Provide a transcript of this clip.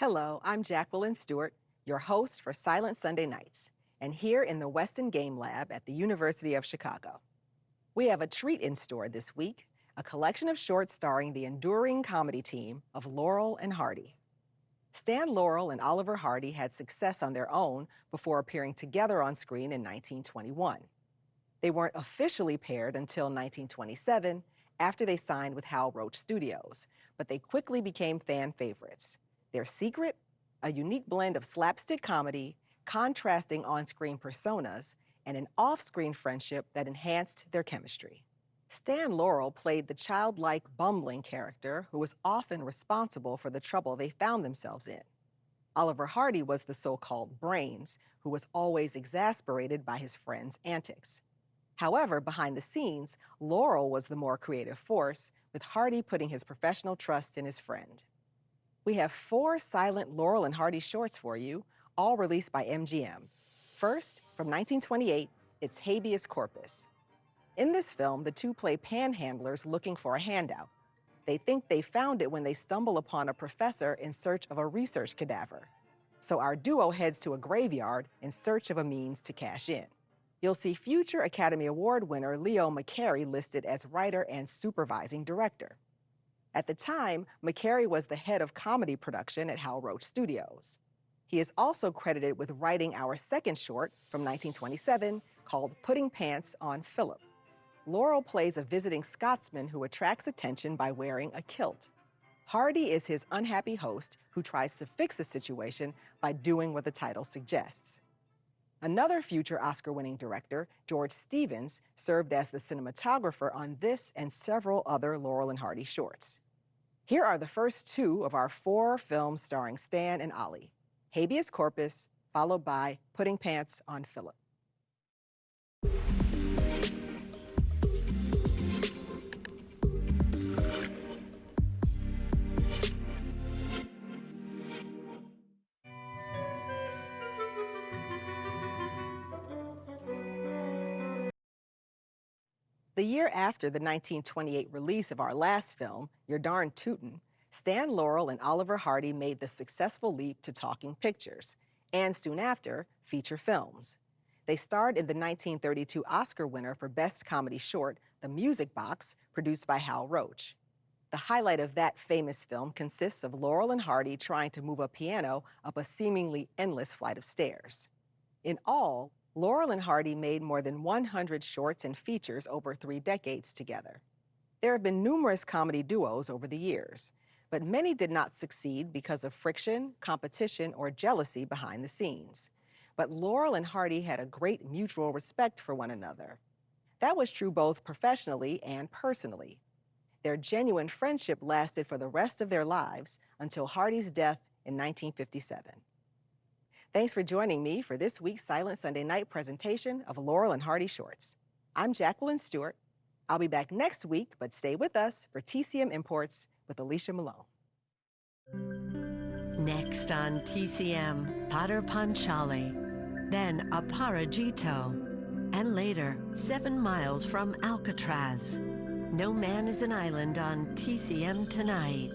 Hello, I'm Jacqueline Stewart, your host for Silent Sunday Nights, and here in the Weston Game Lab at the University of Chicago. We have a treat in store this week, a collection of shorts starring the enduring comedy team of Laurel and Hardy. Stan Laurel and Oliver Hardy had success on their own before appearing together on screen in 1921. They weren't officially paired until 1927, after they signed with Hal Roach Studios, but they quickly became fan favorites. Their secret? A unique blend of slapstick comedy, contrasting on-screen personas, and an off-screen friendship that enhanced their chemistry. Stan Laurel played the childlike, bumbling character who was often responsible for the trouble they found themselves in. Oliver Hardy was the so-called brains, who was always exasperated by his friends' antics. However, behind the scenes, Laurel was the more creative force, with Hardy putting his professional trust in his friend. We have 4 silent Laurel and Hardy shorts for you, all released by MGM. First, from 1928, it's Habeas Corpus. In this film, the two play panhandlers looking for a handout. They think they found it when they stumble upon a professor in search of a research cadaver. So our duo heads to a graveyard in search of a means to cash in. You'll see future Academy Award winner Leo McCarey listed as writer and supervising director. At the time, McCarey was the head of comedy production at Hal Roach Studios. He is also credited with writing our second short from 1927 called Putting Pants on Philip. Laurel plays a visiting Scotsman who attracts attention by wearing a kilt. Hardy is his unhappy host who tries to fix the situation by doing what the title suggests. Another future Oscar-winning director, George Stevens, served as the cinematographer on this and several other Laurel and Hardy shorts. Here are the first 2 of our 4 films starring Stan and Ollie: Habeas Corpus, followed by Putting Pants on Philip. The year after the 1928 release of our last film, You're Darn Tootin', Stan Laurel and Oliver Hardy made the successful leap to talking pictures, and soon after, feature films. They starred in the 1932 Oscar winner for Best Comedy Short, The Music Box, produced by Hal Roach. The highlight of that famous film consists of Laurel and Hardy trying to move a piano up a seemingly endless flight of stairs. In all, Laurel and Hardy made more than 100 shorts and features over 3 decades together. There have been numerous comedy duos over the years, but many did not succeed because of friction, competition, or jealousy behind the scenes. But Laurel and Hardy had a great mutual respect for one another. That was true both professionally and personally. Their genuine friendship lasted for the rest of their lives until Hardy's death in 1957. Thanks for joining me for this week's Silent Sunday Night presentation of Laurel and Hardy Shorts. I'm Jacqueline Stewart. I'll be back next week, but stay with us for TCM Imports with Alicia Malone. Next on TCM, Pater Panchali, then Aparajito, and later, 7 miles from Alcatraz. No Man is an Island on TCM tonight.